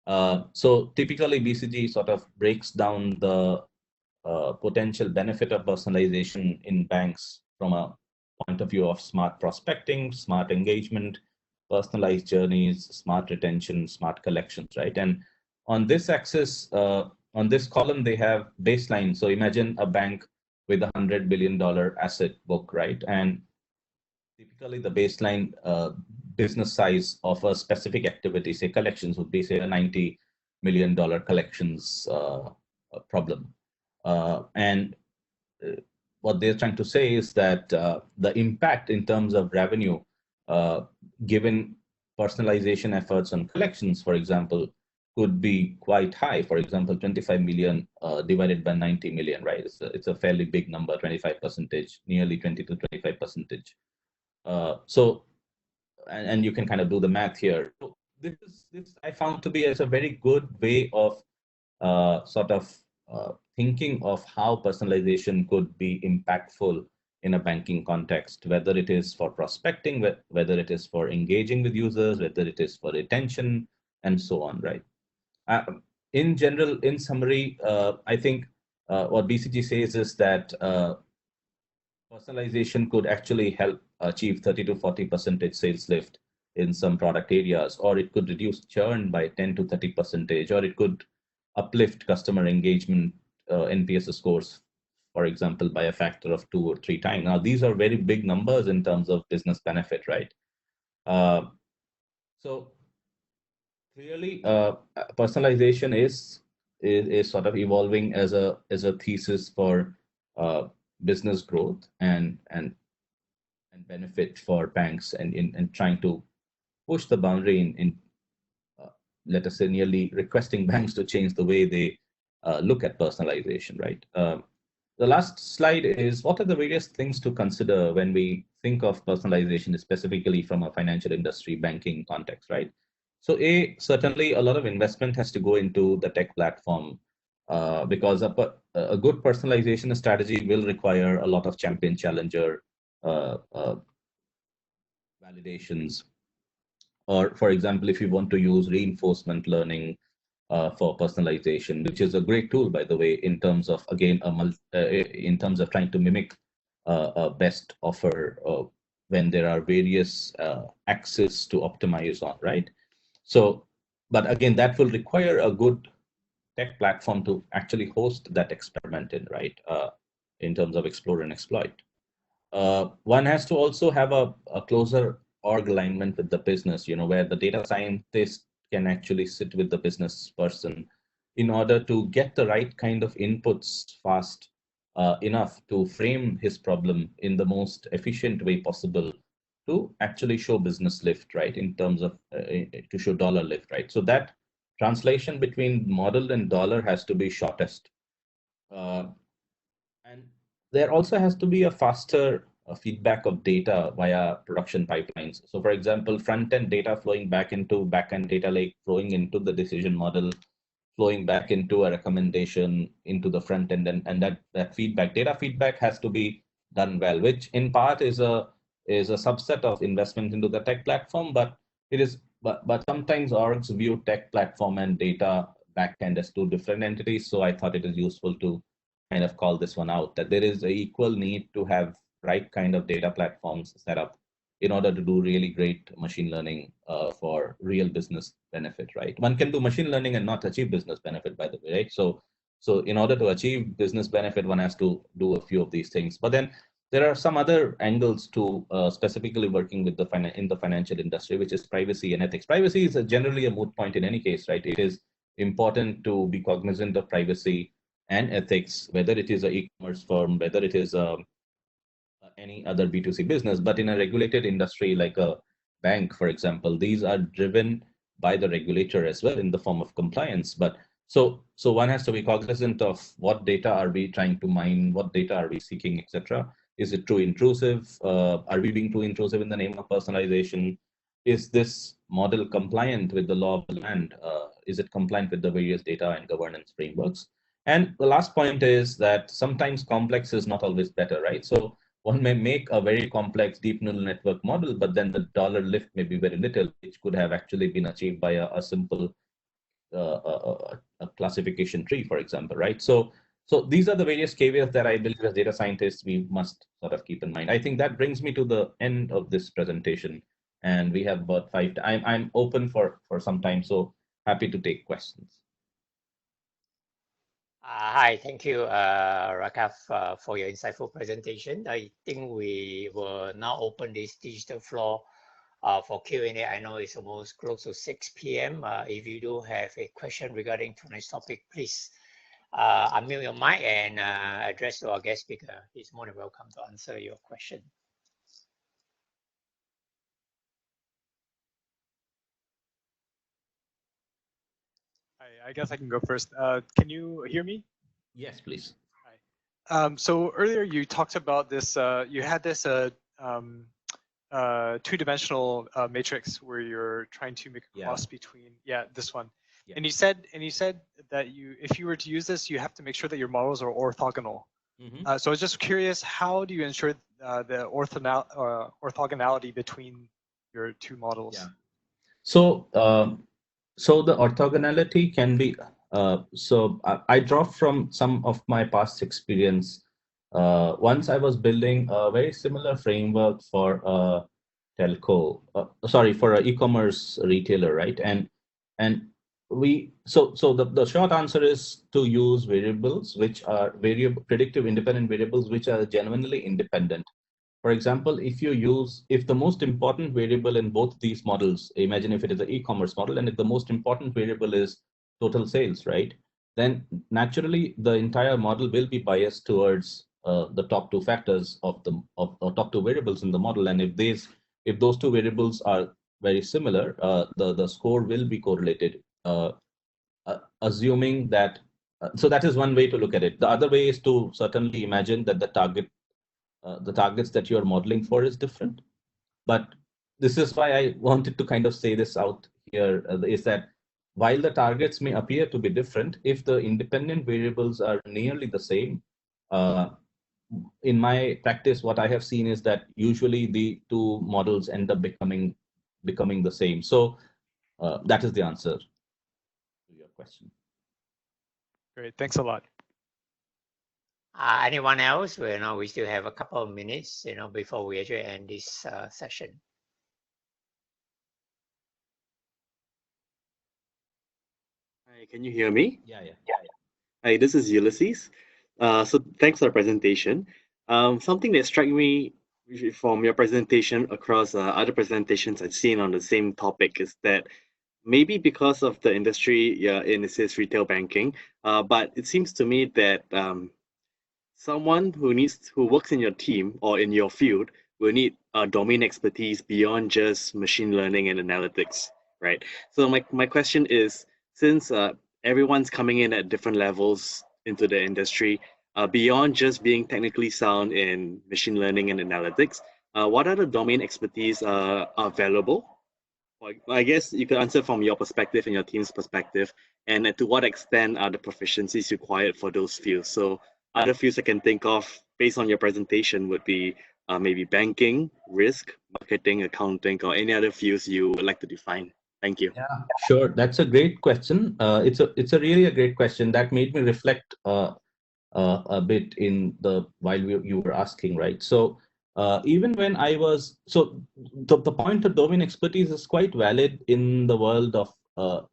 So typically, BCG sort of breaks down the potential benefit of personalization in banks from a point of view of smart prospecting, smart engagement, personalized journeys, smart retention, smart collections, right? And on this axis, on this column, they have baseline. So imagine a bank with $100 billion asset book, right? And typically the baseline business size of a specific activity, say collections, would be, say, a $90 million collections problem. And what they're trying to say is that the impact in terms of revenue, uh, given personalization efforts on collections, for example, could be quite high. For example, 25 million divided by 90 million, right? It's a fairly big number, 25%, nearly 20 to 25%. So, and you can kind of do the math here. So this I found to be as a very good way of sort of thinking of how personalization could be impactful in a banking context, whether it is for prospecting, whether it is for engaging with users, whether it is for retention, and so on, right? Uh, in general, in summary, I think what BCG says is that personalization could actually help achieve 30 to 40% sales lift in some product areas, or it could reduce churn by 10 to 30%, or it could uplift customer engagement NPS scores, for example, by a factor of 2 or 3 times. Now, these are very big numbers in terms of business benefit, right? Uh, so clearly, personalization is sort of evolving as a thesis for business growth and benefit for banks and in trying to push the boundary in uh, let us say nearly requesting banks to change the way they look at personalization, right? The last slide is what are the various things to consider when we think of personalization, specifically from a financial industry banking context, right? So, certainly a lot of investment has to go into the tech platform because a good personalization strategy will require a lot of champion challenger validations. Or, for example, if you want to use reinforcement learning for personalization, which is a great tool, by the way, in terms of again in terms of trying to mimic a best offer when there are various axes to optimize on, right? So, but again, that will require a good tech platform to actually host that experiment in, right? In terms of explore and exploit. One has to also have a closer org alignment with the business, where the data scientist can actually sit with the business person in order to get the right kind of inputs fast enough to frame his problem in the most efficient way possible to actually show business lift, right? In terms of to show dollar lift, right? So that translation between model and dollar has to be shortest. Uh, and there also has to be a faster feedback of data via production pipelines. So, for example, front end data flowing back into back end data lake, flowing into the decision model, flowing back into a recommendation into the front end, and that data feedback has to be done well, which in part is a subset of investment into the tech platform, but it is but sometimes orgs view tech platform and data backend as two different entities. So I thought it is useful to kind of call this one out, that there is a equal need to have right kind of data platforms set up in order to do really great machine learning for real business benefit, right? One can do machine learning and not achieve business benefit, by the way, right? So in order to achieve business benefit, one has to do a few of these things. But then there are some other angles to specifically working with in the financial industry, which is privacy and ethics. Privacy is generally a moot point in any case, right? It is important to be cognizant of privacy and ethics, whether it is an e-commerce firm, whether it is any other B2C business. But in a regulated industry like a bank, for example, these are driven by the regulator as well in the form of compliance. But so one has to be cognizant of what data are we trying to mine, what data are we seeking, etc. Is it too intrusive? Are we being too intrusive in the name of personalization? Is this model compliant with the law of the land? Is it compliant with the various data and governance frameworks? And the last point is that sometimes complex is not always better, right? So one may make a very complex deep neural network model, but then the dollar lift may be very little, which could have actually been achieved by a simple a classification tree, for example, right? So these are the various caveats that I believe as data scientists we must sort of keep in mind. I think that brings me to the end of this presentation, and we have about five. I'm open for some time, so happy to take questions. Hi, thank you, Raghav, for your insightful presentation. I think we will now open this digital floor for Q&A. I know it's almost close to 6 p.m. If you do have a question regarding tonight's topic, please unmute your mic and address to our guest speaker. He's more than welcome to answer your question. I guess I can go first. Can you hear me? Yes, please. Hi. So earlier you talked about this. You had this two-dimensional matrix where you're trying to make a cross between this one. Yeah. And you said that if you were to use this, you have to make sure that your models are orthogonal. Mm-hmm. So I was just curious, how do you ensure the orthogonality between your two models? Yeah. So so the orthogonality can be I draw from some of my past experience. Once I was building a very similar framework for a telco, for an e-commerce retailer, right? And the short answer is to use variables which are predictive independent variables which are genuinely independent. For example, if the most important variable in both these models, imagine if it is an e-commerce model, and if the most important variable is total sales, right? Then naturally the entire model will be biased towards the top two factors or top two variables in the model. And if those two variables are very similar, the score will be correlated, assuming that. So that is one way to look at it. The other way is to certainly imagine that the targets that you're modeling for is different. But this is why I wanted to kind of say this out here, is that while the targets may appear to be different, if the independent variables are nearly the same, uh, in my practice, what I have seen is that usually the two models end up becoming the same. So that is the answer to your question. Great, thanks a lot. Anyone else? We still have a couple of minutes, before we actually end this session. Hi, can you hear me? Yeah. Hi, this is Ulysses. So thanks for the presentation. Something that struck me from your presentation across other presentations I've seen on the same topic is that maybe because of the industry you're in, it says retail banking, but it seems to me that someone who works in your team or in your field will need domain expertise beyond just machine learning and analytics, right? So my question is, since everyone's coming in at different levels into the industry, beyond just being technically sound in machine learning and analytics, what other domain expertise are available? I guess you could answer from your perspective and your team's perspective, and to what extent are the proficiencies required for those fields? So other fields I can think of based on your presentation would be maybe banking, risk, marketing, accounting, or any other fields you would like to define. Thank you. Yeah, sure. That's a great question. It's a really a great question that made me reflect a bit while you were asking, right? So even when I was the point of domain expertise is quite valid in the world of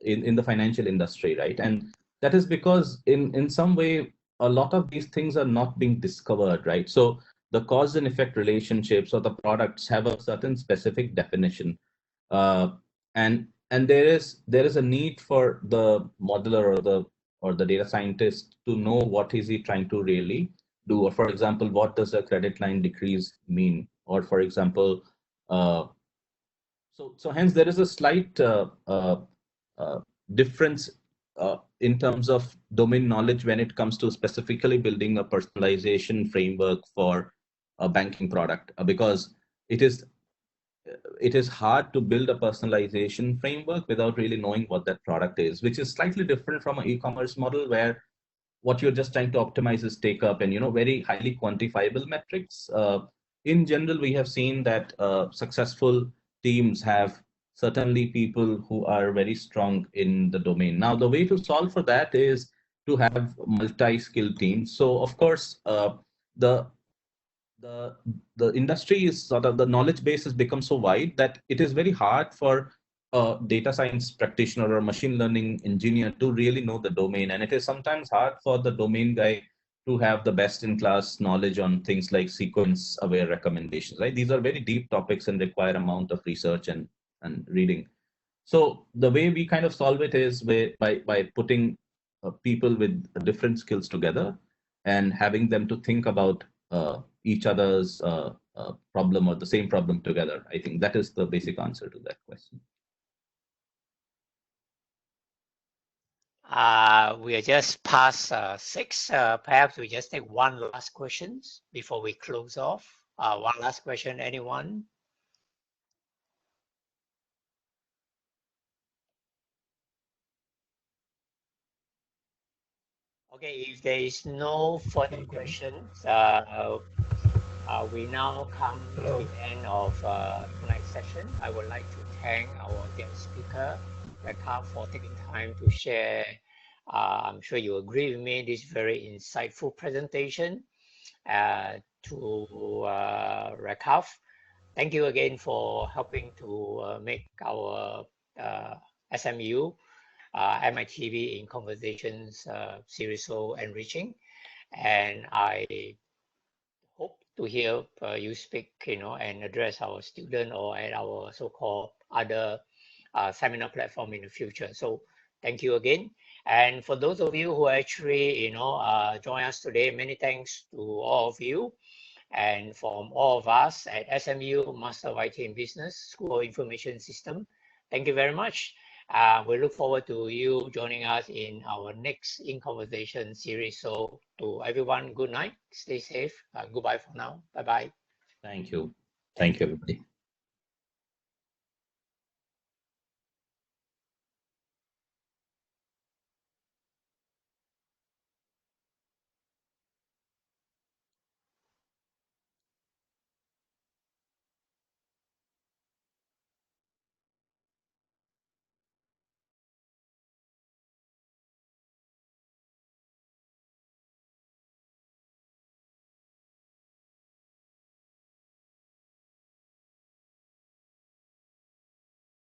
in the financial industry, right? And that is because in some way a lot of these things are not being discovered, right? So the cause and effect relationships or the products have a certain specific definition, uh, and there is a need for the modeler or the data scientist to know what is he trying to really do. Or for example, what does a credit line decrease mean? Or for example, uh, so hence there is a slight uh, difference in terms of domain knowledge when it comes to specifically building a personalization framework for a banking product, because it is it is hard to build a personalization framework without really knowing what that product is, which is slightly different from an e-commerce model where what you're just trying to optimize is take up and very highly quantifiable metrics. In general, we have seen that successful teams have certainly people who are very strong in the domain. Now, the way to solve for that is to have multi-skilled teams. So, of course, the the the industry is sort of, the knowledge base has become so wide that it is very hard for a data science practitioner or a machine learning engineer to really know the domain, and it is sometimes hard for the domain guy to have the best in class knowledge on things like sequence aware recommendations, right? These are very deep topics and require amount of research and reading. So the way we kind of solve it is by putting people with different skills together and having them to think about each other's problem or the same problem together. I think that is the basic answer to that question. We are just past 6. Perhaps we just take one last questions before we close off. One last question, anyone? Okay, if there is no further questions, we now come to the end of tonight's session. I would like to thank our guest speaker, Raghav, for taking time to share. I'm sure you agree with me, this very insightful presentation. To Raghav, thank you again for helping to make our SMU MITB in Conversations series so enriching. And I hope to hear you speak, and address our student or at our so-called other seminar platform in the future. So thank you again. And for those of you who actually, join us today, many thanks to all of you. And from all of us at SMU Master of IT in Business School of Information System, thank you very much. We look forward to you joining us in our next In Conversation series. So to everyone, good night, stay safe, goodbye for now, bye-bye. Thank you. Thank you, everybody.